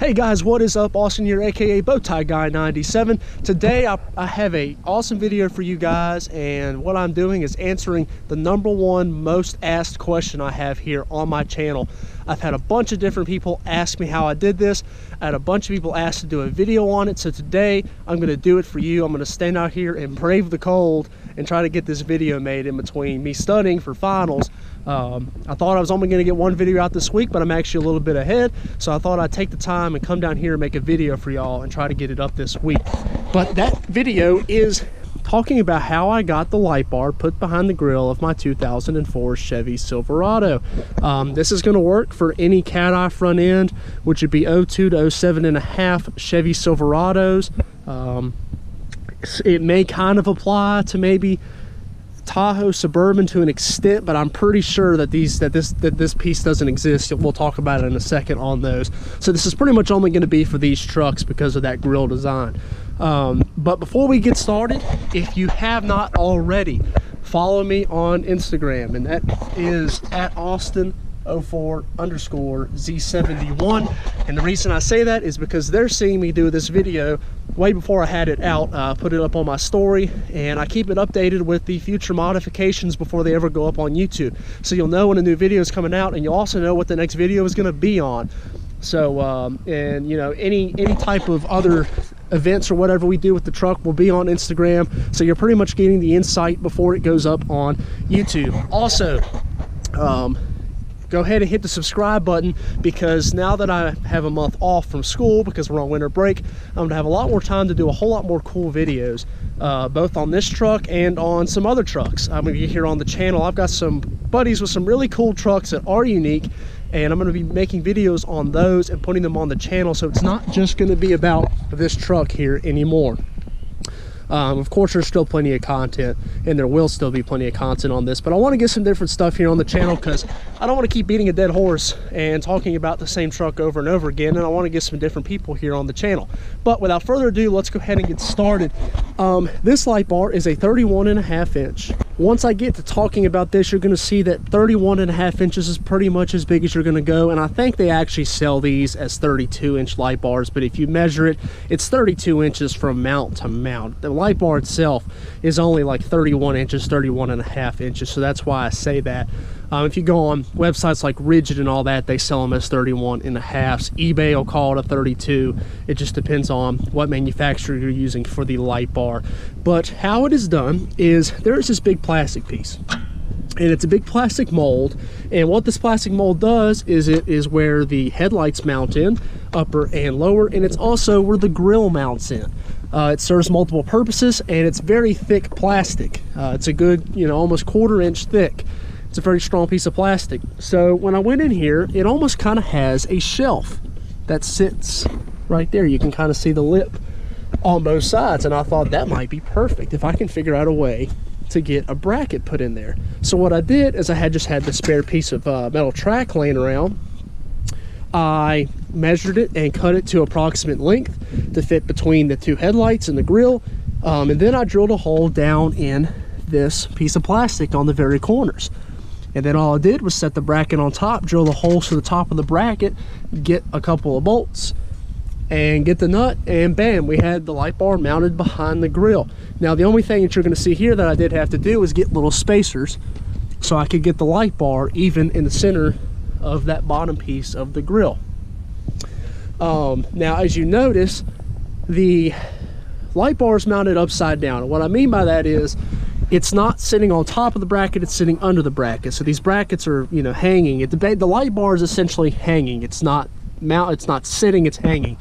Hey guys, what is up? Austin here, aka Bowtie Guy 97. Today I have a awesome video for you guys, and what I'm doing is answering the #1 most asked question I have here on my channel. I've had a bunch of different people ask me how I did this. I had a bunch of people ask to do a video on it, so today I'm going to do it for you. I'm going to stand out here and brave the cold and try to get this video made in between me studying for finals. I thought I was only going to get one video out this week, but I'm actually a little bit ahead, so I thought I'd take the time and come down here and make a video for y'all and try to get it up this week. But that video is talking about how I got the light bar put behind the grill of my 2004 Chevy Silverado. This is going to work for any cat-eye front end, which would be 02 to 07.5 Chevy Silverados. It may kind of apply to maybe Tahoe Suburban to an extent, but I'm pretty sure that this piece doesn't exist. We'll talk about it in a second on those. So this is pretty much only going to be for these trucks because of that grille design. But before we get started, if you have not already, follow me on Instagram, and that is at Austin04_Z71. And the reason I say that is because they're seeing me do this video way before I had it out. Put it up on my story, and I keep it updated with the future modifications before they ever go up on YouTube. So you'll know when a new video is coming out, and you'll also know what the next video is going to be on. So, and you know, any type of other events or whatever we do with the truck will be on Instagram. So you're pretty much getting the insight before it goes up on YouTube. Also, go ahead and hit the subscribe button, because now that I have a month off from school because we're on winter break, I'm gonna have a lot more time to do a whole lot more cool videos, both on this truck and on some other trucks I'm gonna get here on the channel. I've got some buddies with some really cool trucks that are unique, and I'm going to be making videos on those and putting them on the channel, so it's not just going to be about this truck here anymore. Of course, there's still plenty of content, and there will still be plenty of content on this, but I want to get some different stuff here on the channel because I don't want to keep beating a dead horse and talking about the same truck over and over again, and I want to get some different people here on the channel. But without further ado, let's go ahead and get started. This light bar is a 31.5 inch. Once I get to talking about this, you're going to see that 31.5 inches is pretty much as big as you're going to go, and I think they actually sell these as 32-inch light bars, but if you measure it, it's 32 inches from mount to mount. The light bar itself is only like 31 inches, 31.5 inches, so that's why I say that. If you go on websites like Rigid and all that, they sell them as 31.5s. eBay will call it a 32. It just depends on what manufacturer you're using for the light bar. But how it is done is there's this big plastic piece, and it's a big plastic mold, and what this plastic mold does is it is where the headlights mount in, upper and lower, and it's also where the grill mounts in. It serves multiple purposes, and it's very thick plastic. It's a good, you know, almost 1/4 inch thick. It's a very strong piece of plastic. So when I went in here, it almost kind of has a shelf that sits right there. You can kind of see the lip on both sides, and I thought that might be perfect if I can figure out a way to get a bracket put in there. So what I did is I just had the spare piece of metal track laying around. I measured it and cut it to approximate length to fit between the two headlights and the grill, and then I drilled a hole down in this piece of plastic on the very corners. And then all I did was set the bracket on top, drill the holes to the top of the bracket, get a couple of bolts, and get the nut, and bam, we had the light bar mounted behind the grill. Now the only thing that you're going to see here that I did have to do is get little spacers so I could get the light bar even in the center of that bottom piece of the grill. Now as you notice, the light bar is mounted upside down, and what I mean by that is it's not sitting on top of the bracket, it's sitting under the bracket. So these brackets are, you know, hanging. The light bar is essentially hanging. It's not sitting, it's hanging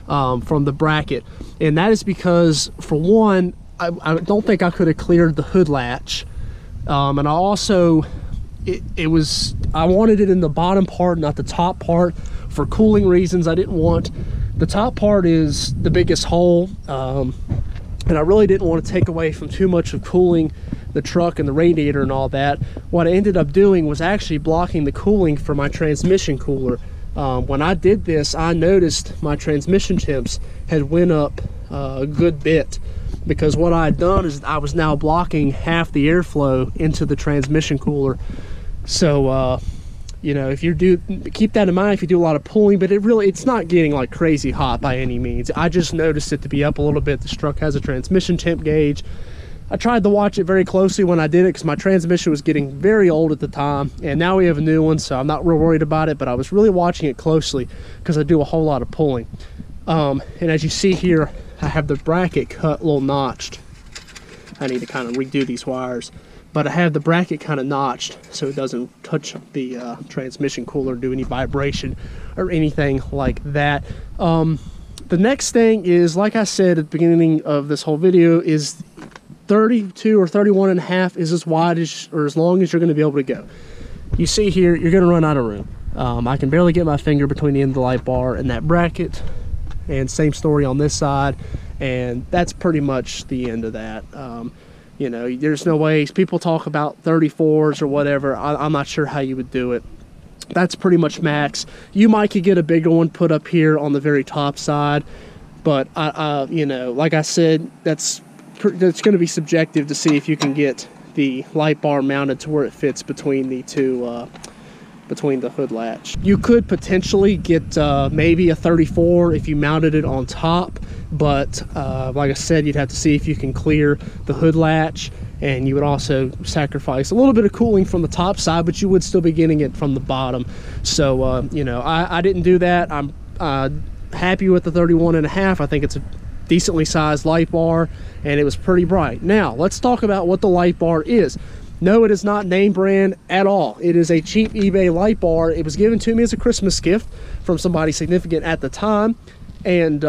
from the bracket. And that is because, for one, I don't think I could have cleared the hood latch. And I also, I wanted it in the bottom part, not the top part, for cooling reasons. I didn't want, the top part is the biggest hole, and I really didn't want to take away from too much of cooling the truck and the radiator and all that. What I ended up doing was actually blocking the cooling for my transmission cooler. When I did this, I noticed my transmission temps had went up a good bit, because what I had done is I was now blocking half the airflow into the transmission cooler. So you know, if you do, keep that in mind if you do a lot of pulling, but it's not getting like crazy hot by any means. I just noticed it to be up a little bit. This truck has a transmission temp gauge. I tried to watch it very closely when I did it because my transmission was getting very old at the time, and now we have a new one, so I'm not real worried about it, but I was really watching it closely because I do a whole lot of pulling. And as you see here, I have the bracket cut a little notched. I need to kind of redo these wires, but I have the bracket kind of notched so it doesn't touch the transmission cooler, do any vibration or anything like that. The next thing is, like I said at the beginning of this whole video, is 32 or 31 and a half is as wide as, or as long as you're going to be able to go. You see here, you're going to run out of room. I can barely get my finger between the end of the light bar and that bracket, and same story on this side, and that's pretty much the end of that. You know, there's no ways. People talk about 34s or whatever. I'm not sure how you would do it. That's pretty much max. You might could get a bigger one put up here on the very top side, but you know, like I said, that's going to be subjective to see if you can get the light bar mounted to where it fits between the two, between the hood latch. You could potentially get maybe a 34 if you mounted it on top, but like I said, you'd have to see if you can clear the hood latch, and you would also sacrifice a little bit of cooling from the top side, but you would still be getting it from the bottom. So you know, I didn't do that. I'm happy with the 31 and a half. I think it's a decently sized light bar, and it was pretty bright. Now let's talk about what the light bar is. No, it is not name brand at all. It is a cheap eBay light bar. It was given to me as a Christmas gift from somebody significant at the time, and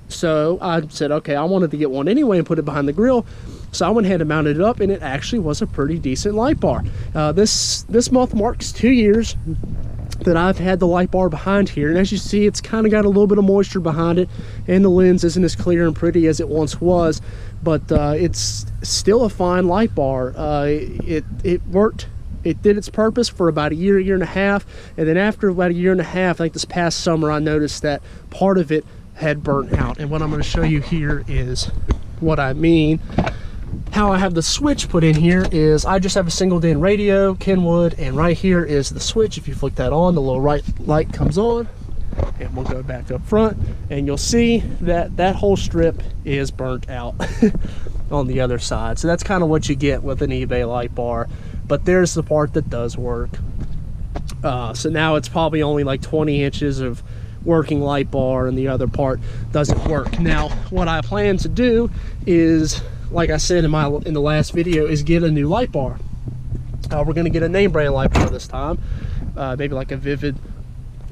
so I said, okay, I wanted to get one anyway and put it behind the grill. So I went ahead and mounted it up, and it actually was a pretty decent light bar. This month marks 2 years that I've had the light bar behind here, and as you see, it's kind of got a little bit of moisture behind it, and the lens isn't as clear and pretty as it once was, but it's still a fine light bar. It worked. It did its purpose for about a year and a half, and then after about a year and a half, I think this past summer, I noticed that part of it had burnt out. And what I'm going to show you here is what I mean. How I have the switch put in here is I just have a single DIN radio, Kenwood, and right here is the switch. If you flick that on, the little right light comes on, and we'll go back up front, and you'll see that that whole strip is burnt out on the other side. So that's kind of what you get with an eBay light bar, but there's the part that does work. So now it's probably only like 20 inches of working light bar, and the other part doesn't work. Now what I plan to do is, like I said in the last video, is get a new light bar. We're going to get a name brand light bar this time, maybe like a Vivid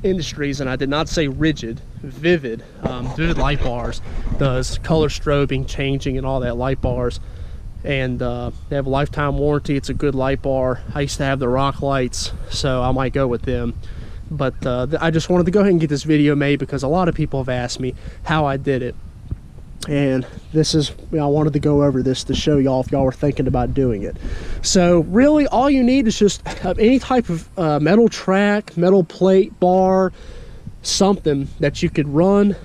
Industries, and I did not say Rigid, Vivid. Vivid light bars does color strobing, changing, and all that light bars, and they have a lifetime warranty. It's a good light bar. I used to have the Rock lights, so I might go with them. But I just wanted to go ahead and get this video made because a lot of people have asked me how I did it. And this is, you know, I wanted to go over this to show y'all if y'all were thinking about doing it. So really all you need is just any type of metal track, metal plate, bar, something that you could run,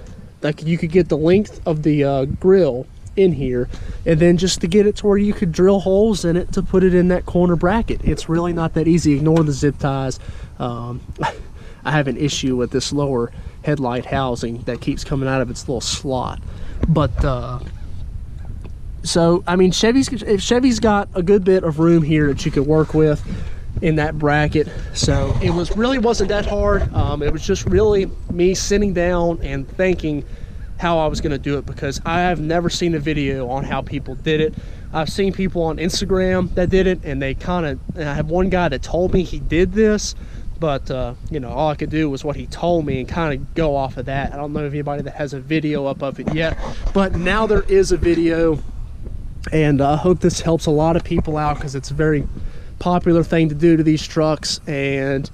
like you could get the length of the grill in here, and then just to get it to where you could drill holes in it to put it in that corner bracket. It's really not that easy. Ignore the zip ties. I have an issue with this lower headlight housing that keeps coming out of its little slot. But so I mean, Chevy's got a good bit of room here that you could work with in that bracket, so it really wasn't that hard. It was just really me sitting down and thinking how I was going to do it, because I have never seen a video on how people did it. I've seen people on Instagram that did it, and I have one guy that told me he did this, but you know, all I could do was what he told me and kind of go off of that. I don't know if anybody that has a video up of it yet, but now there is a video, and I hope this helps a lot of people out, because it's a very popular thing to do to these trucks, and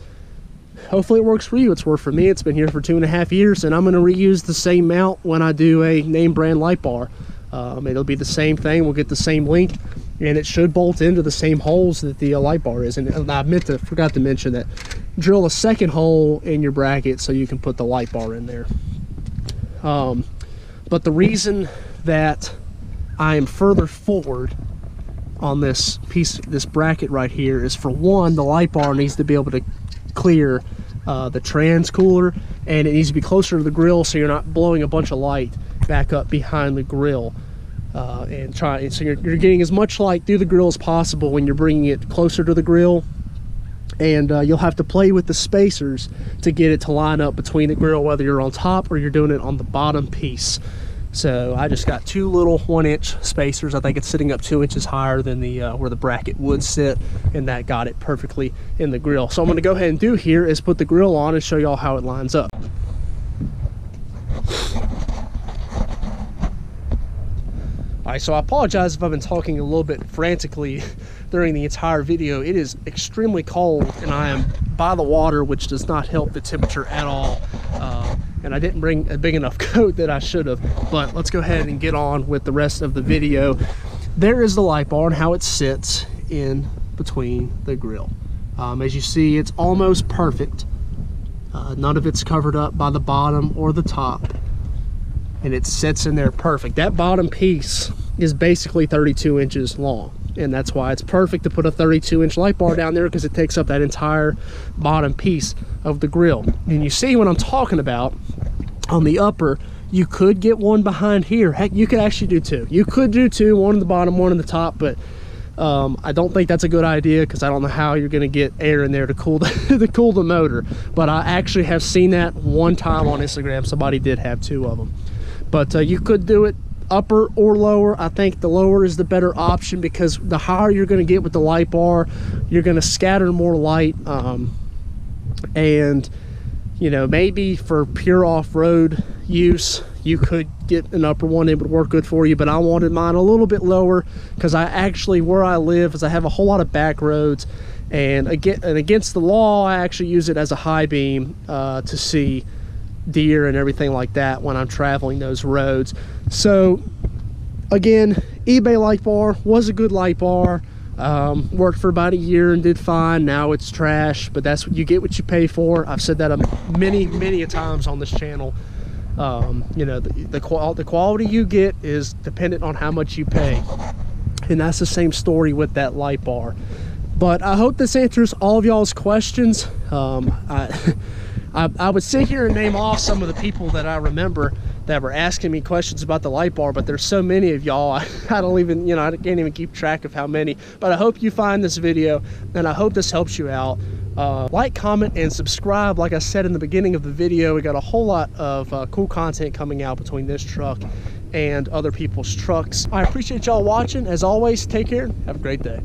hopefully it works for you. It's worked for me. It's been here for 2.5 years, and I'm going to reuse the same mount when I do a name brand light bar. It'll be the same thing. We'll get the same length, and it should bolt into the same holes that the light bar is. And I forgot to mention that drill a second hole in your bracket so you can put the light bar in there. But the reason that I am further forward on this bracket right here is, for one, the light bar needs to be able to clear the trans cooler, and it needs to be closer to the grill so you're not blowing a bunch of light back up behind the grill. So you're getting as much light through the grill as possible when you're bringing it closer to the grill. And you'll have to play with the spacers to get it to line up between the grill, whether you're on top or you're doing it on the bottom piece. So I just got two little 1-inch spacers. I think it's sitting up 2 inches higher than the where the bracket would sit, and that got it perfectly in the grill. So I'm going to go ahead and do here is put the grill on and show y'all how it lines up. Alright, so I apologize if I've been talking a little bit frantically during the entire video. It is extremely cold, and I am by the water, which does not help the temperature at all. And I didn't bring a big enough coat that I should have. But let's go ahead and get on with the rest of the video. There is the light bar and how it sits in between the grill. As you see, it's almost perfect. None of it's covered up by the bottom or the top, and it sits in there perfect. That bottom piece is basically 32 inches long, and that's why it's perfect to put a 32-inch light bar down there, because it takes up that entire bottom piece of the grill. And you see what I'm talking about. On the upper, you could get one behind here. Heck, you could actually do two. You could do two, one on the bottom, one on the top, but I don't think that's a good idea, because I don't know how you're going to get air in there to cool to cool the motor. But I actually have seen that one time on Instagram. Somebody did have two of them. But you could do it upper or lower. I think the lower is the better option, because the higher you're going to get with the light bar, you're going to scatter more light. And you know, maybe for pure off-road use, you could get an upper one. It would work good for you, but I wanted mine a little bit lower, because I actually, where I live, is I have a whole lot of back roads, and against the law, I actually use it as a high beam to see deer and everything like that when I'm traveling those roads. So again, eBay light bar was a good light bar. Worked for about a year and did fine. Now it's trash, but that's what you get, what you pay for. I've said that many a times on this channel. You know, the quality you get is dependent on how much you pay, and that's the same story with that light bar. But I hope this answers all of y'all's questions. I would sit here and name off some of the people that I remember that were asking me questions about the light bar, but there's so many of y'all, I don't even, you know, I can't even keep track of how many. But I hope you find this video, and I hope this helps you out. Like, comment, and subscribe. Like I said in the beginning of the video, we got a whole lot of cool content coming out between this truck and other people's trucks. I appreciate y'all watching. As always, take care. Have a great day.